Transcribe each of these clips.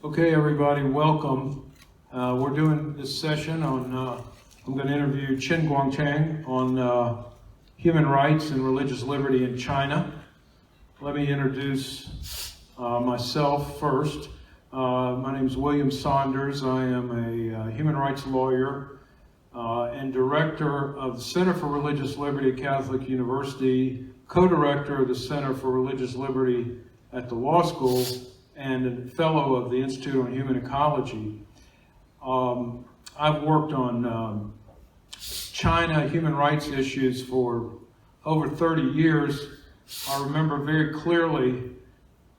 Okay, everybody, welcome. We're doing this session on, I'm going to interview Chen Guangcheng on human rights and religious liberty in China. Let me introduce myself first. My name is William Saunders. I am a human rights lawyer and director of the Center for Religious Liberty at Catholic University, co-director of the Center for Religious Liberty at the law school, and a fellow of the Institute on Human Ecology. I've worked on China human rights issues for over 30 years. I remember very clearly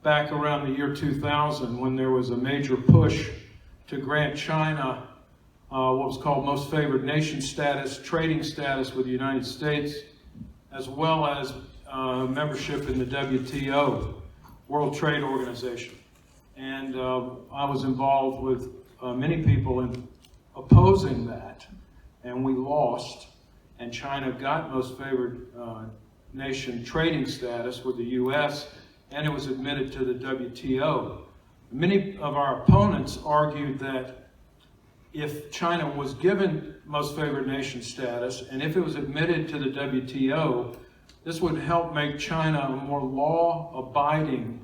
back around the year 2000 when there was a major push to grant China what was called most favored nation status, trading status with the United States, as well as membership in the WTO, World Trade Organization. And I was involved with many people in opposing that, and we lost, and China got most favored nation trading status with the US, and it was admitted to the WTO. Many of our opponents argued that if China was given most favored nation status, and if it was admitted to the WTO, this would help make China a more law-abiding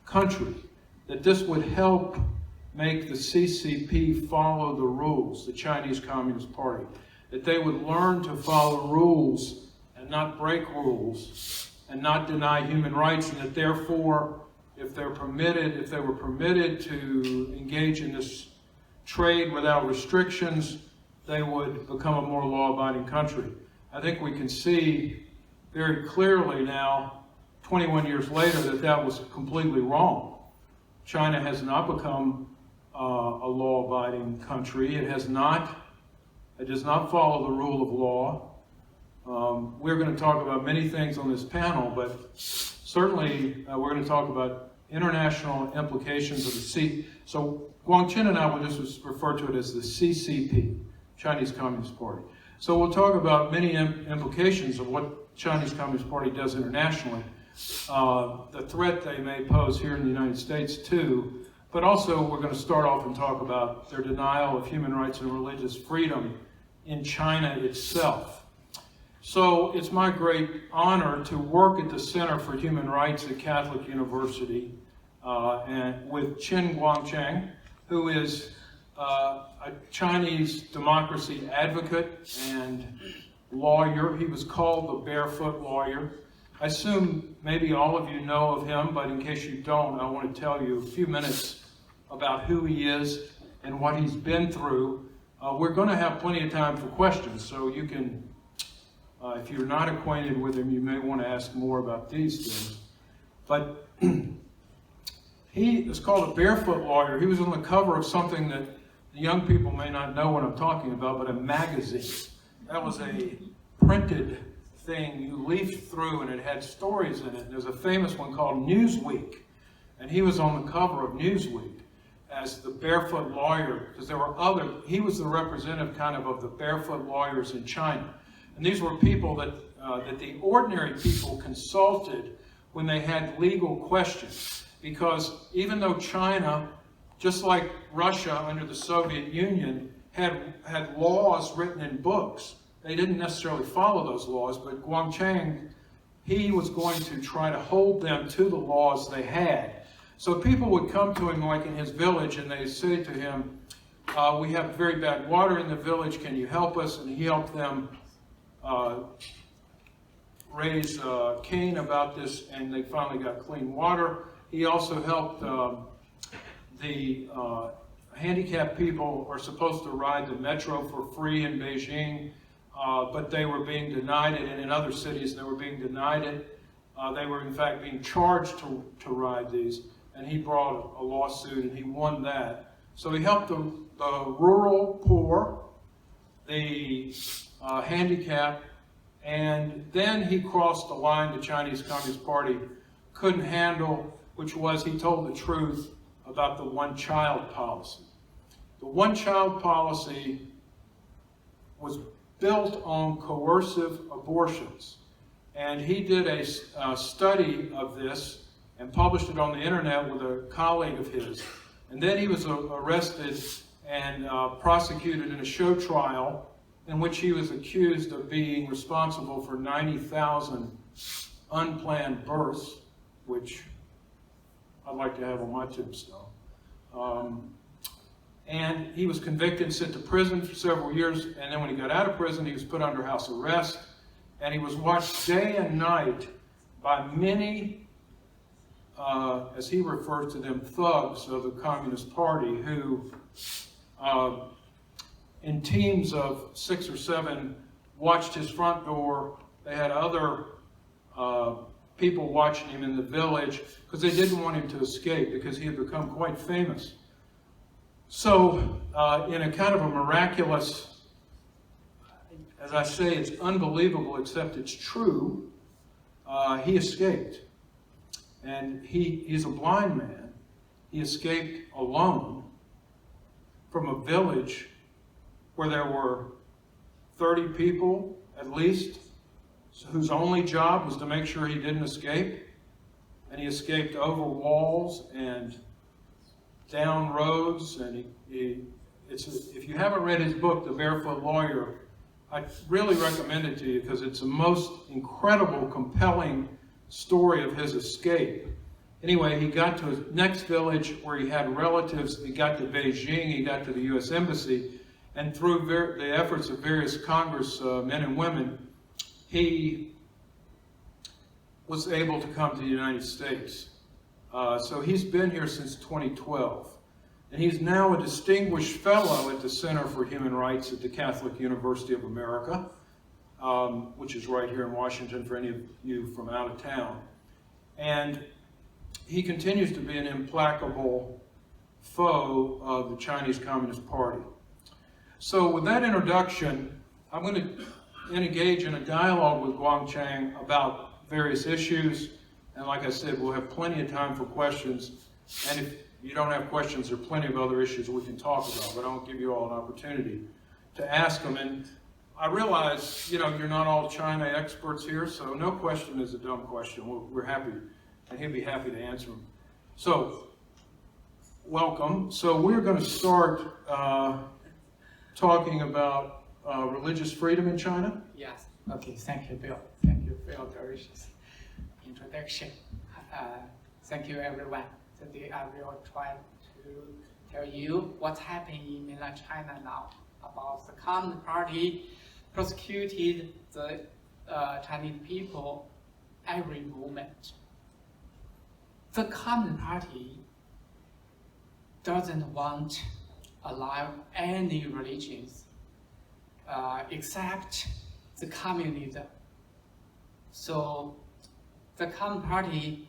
country, that this would help make the CCP follow the rules, the Chinese Communist Party, that they would learn to follow rules and not break rules and not deny human rights, and that therefore, if they were permitted to engage in this trade without restrictions, they would become a more law-abiding country. I think we can see very clearly now, 21 years later, that that was completely wrong. China has not become a law-abiding country. It does not follow the rule of law. We're going to talk about many things on this panel, but certainly we're going to talk about international implications of the So Guangcheng and I will just refer to it as the CCP, Chinese Communist Party. So we'll talk about many implications of what Chinese Communist Party does internationally. The threat they may pose here in the United States too, but also we're going to start off and talk about their denial of human rights and religious freedom in China itself. So it's my great honor to work at the Center for Human Rights at Catholic University and with Chen Guangcheng, who is a Chinese democracy advocate and lawyer. He was called the Barefoot Lawyer. I assume maybe all of you know of him, but in case you don't, I want to tell you a few minutes about who he is and what he's been through. We're going to have plenty of time for questions, so you can, if you're not acquainted with him, you may want to ask more about these things. But he is called a Barefoot Lawyer. He was on the cover of something that the young people may not know what I'm talking about, but a magazine. That was a printed thing you leafed through, and it had stories in it. There's a famous one called Newsweek, and he was on the cover of Newsweek as the Barefoot Lawyer, because there were he was the representative kind of the barefoot lawyers in China. And these were people that the ordinary people consulted when they had legal questions, because even though China, just like Russia under the Soviet Union, had laws written in books, they didn't necessarily follow those laws, but Guangcheng, he was going to try to hold them to the laws they had. So people would come to him, like in his village, and they'd say to him, we have very bad water in the village, can you help us? And he helped them raise Cain about this, and they finally got clean water. He also helped the handicapped people are supposed to ride the metro for free in Beijing, but they were being denied it, and in other cities they were being denied it. They were in fact being charged to ride these, and he brought a lawsuit and he won that. So he helped the rural poor, the handicapped, and then he crossed the line the Chinese Communist Party couldn't handle, which was he told the truth about the one-child policy. The one-child policy was built on coercive abortions. And he did a study of this and published it on the internet with a colleague of his. And then he was arrested and prosecuted in a show trial in which he was accused of being responsible for 90,000 unplanned births, which I'd like to have on my tombstone. And he was convicted, sent to prison for several years, and then when he got out of prison, he was put under house arrest, and he was watched day and night by many, as he refers to them, thugs of the Communist Party who, in teams of 6 or 7, watched his front door. They had other people watching him in the village because they didn't want him to escape because he had become quite famous. So, in a kind of a miraculous, as I say, it's unbelievable except it's true, he escaped. And he's a blind man. He escaped alone from a village where there were 30 people at least, whose only job was to make sure he didn't escape. And he escaped over walls and down roads. And if you haven't read his book, The Barefoot Lawyer, I really recommend it to you because it's the most incredible, compelling story of his escape. Anyway, he got to his next village where he had relatives. He got to Beijing, he got to the U.S. Embassy, and through the efforts of various Congress men and women, he was able to come to the United States. So he's been here since 2012. And he's now a distinguished fellow at the Center for Human Rights at the Catholic University of America, which is right here in Washington for any of you from out of town. And he continues to be an implacable foe of the Chinese Communist Party. So with that introduction, I'm going to engage in a dialogue with Guangcheng about various issues. And like I said, we'll have plenty of time for questions. And if you don't have questions, there are plenty of other issues we can talk about, but I won't give you all an opportunity to ask them. And I realize, you're not all China experts here, so no question is a dumb question. We're happy, and he'll be happy to answer them. So, welcome. So we're going to start talking about religious freedom in China. Yes. Okay. Thank you, Bill. Thank you for your gracious introduction. Thank you, everyone. Today I will try to tell you what's happening in mainland China now about the Communist Party prosecuted the Chinese people every moment. The Communist Party doesn't want to allow any religions except the communism. So the Communist Party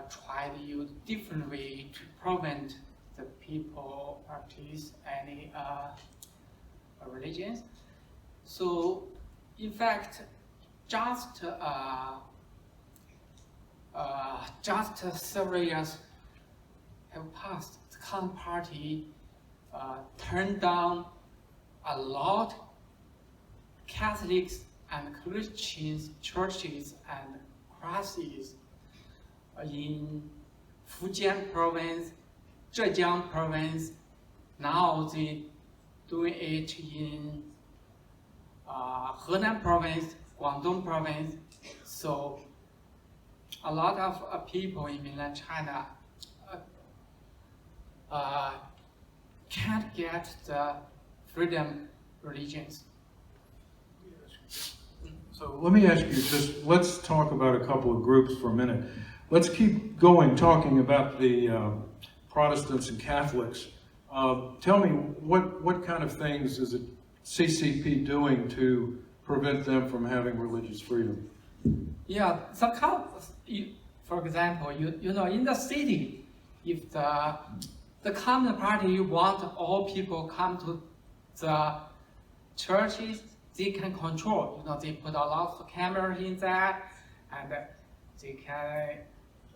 tried to use different ways to prevent the people practice any religions. So, in fact, just several years have passed. The Communist Party turned down a lot Catholics and Christians churches and crosses in Fujian province, Zhejiang province. Now they do it in Henan province, Guangdong province. So a lot of people in mainland China can't get the freedom religions. So let me ask you, let's talk about a couple of groups for a minute. Let's keep going, talking about the Protestants and Catholics. Tell me, what kind of things is the CCP doing to prevent them from having religious freedom? Yeah, for example, in the city, if the Communist Party want all people come to the churches, they can control. They put a lot of cameras in there, and they can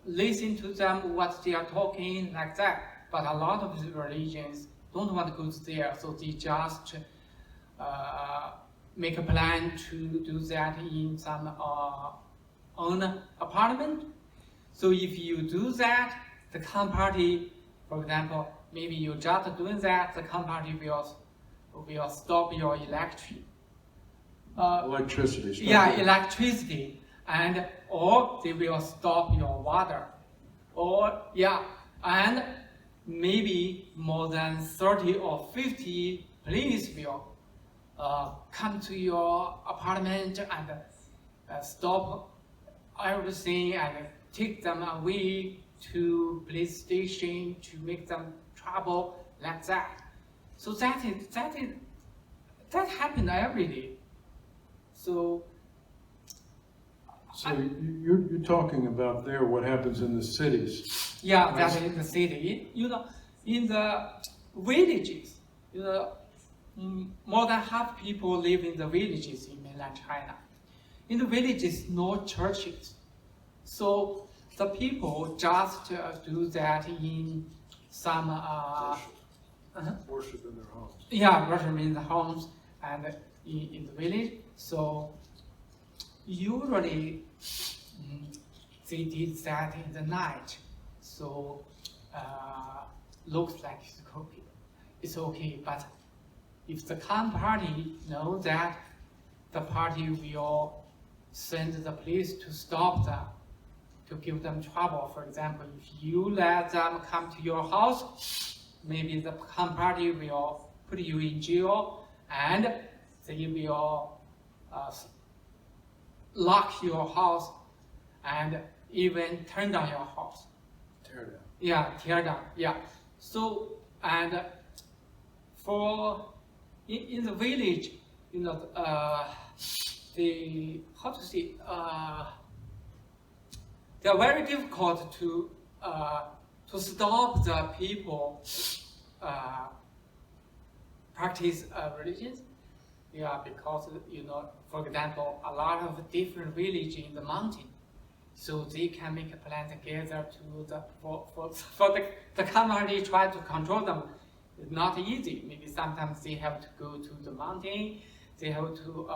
listen to them what they are talking like that. But a lot of the religions don't want to go there, so they just make a plan to do that in some own apartment. So if you do that, the Communist Party, for example, maybe you just doing that, the Communist Party will stop your electricity. Electricity. Yeah, electricity, and or they will stop your water, or yeah, and maybe more than 30 or 50 police will come to your apartment and stop everything and take them away to police station to make them trouble like that. So that happened every day. So you're talking about there what happens in the cities. yeah, that's in the city. In the villages, more than half people live in the villages in mainland China. In the villages, no churches. So the people just do that in some Worship in their homes. yeah, worship in the homes and in the village. So usually they did that in the night. So looks like it's okay. But if the Communist Party knows that, the party will send the police to stop them, to give them trouble. For example, if you let them come to your house, maybe the Communist Party will put you in jail and they will lock your house and even turn down your house. Tear down. Yeah, tear down. Yeah. So and in the village, they are very difficult to stop the people practice religions. Yeah, because for example, a lot of different villages in the mountain, so they can make a plan together for the community try to control them. It's not easy. Maybe sometimes they have to go to the mountain, they have to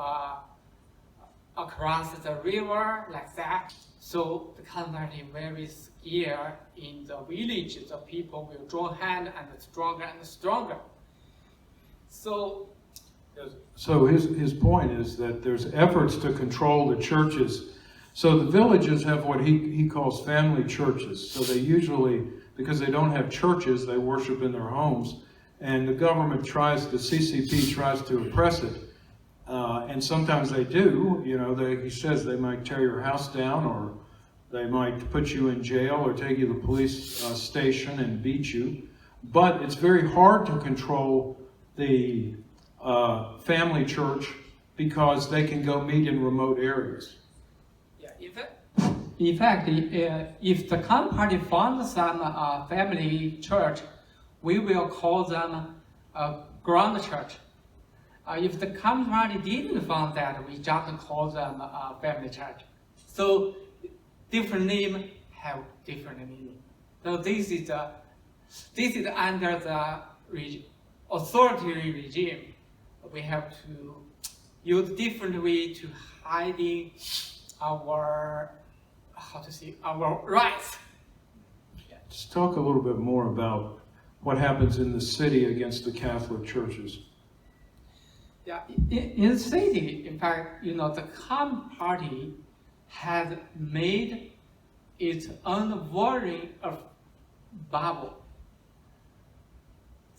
across the river like that. So the community very scared in the village. The people will join hand and stronger. So his point is that there's efforts to control the churches. So the villages have what he calls family churches. So they usually, because they don't have churches, they worship in their homes. And the government the CCP tries to oppress it. And sometimes they do. He says they might tear your house down, or they might put you in jail or take you to the police station and beat you. But it's very hard to control the family church because they can go meet in remote areas. yeah, in fact, if the Communist Party found some family church, we will call them a ground church. If the Communist Party didn't find that, we just call them a family church. So different names have different meaning. So this is under the authoritarian regime. We have to use different way to hiding our rights. Just talk a little bit more about what happens in the city against the Catholic churches. Yeah, in the city, in fact, the Communist Party has made its own version of Bible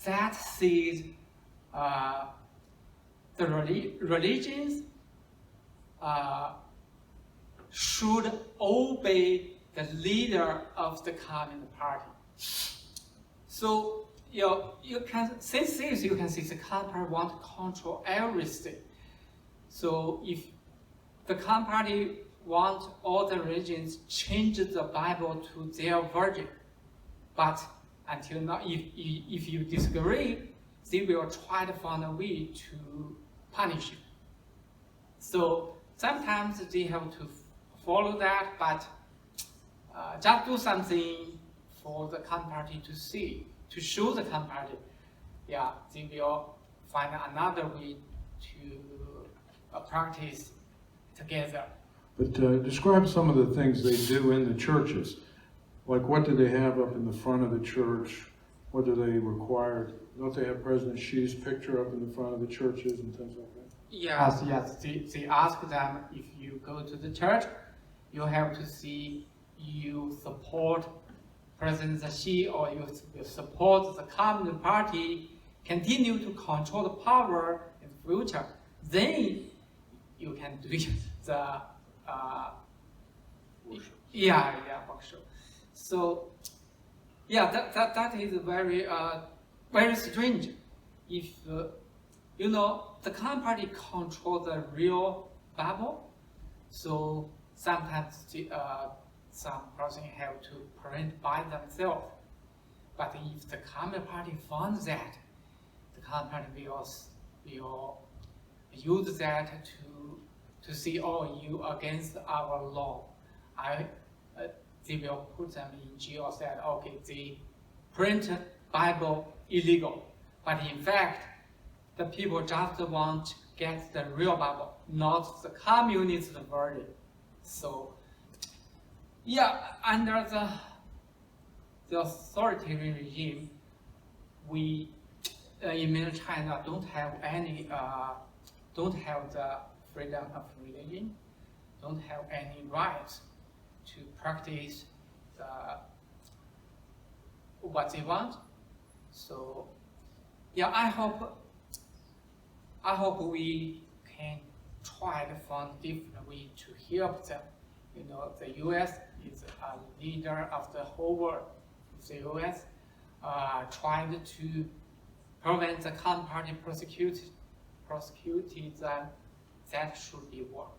that says the religions should obey the leader of the Communist Party. So you can see the Communist Party want to control everything. So if the Communist Party want all the religions change the Bible to their version, but until now, if you disagree, they will try to find a way to punish you. So sometimes they have to follow that, but just do something for the Communist Party to see, to show the Communist Party, yeah, they will find another way to practice together. But describe some of the things they do in the churches. Like, what do they have up in the front of the church? What do they require? Don't they have President Xi's picture up in the front of the churches and things like that? Yes, yes. They ask them, if you go to the church, you have to see you support President Xi or you support the Communist Party continue to control the power in the future. Then you can do the workshop. So that is very very strange. If you know, the Communist Party control the real bubble, so sometimes some person have to print by themselves. But if the Communist Party found that, the Communist Party will use that to see, oh, you against our law. They will put them in jail, said, okay, they print Bible illegal. But in fact, the people just want to get the real Bible, not the communist version. So, under the authoritarian regime, we in mainland China don't have the freedom of religion, don't have any rights to practice what they want. So, I hope we can try to find different way to help them. You know, the U.S. is a leader of the whole world. The U.S. Tried to prevent the Communist Party prosecuted them. That should be work.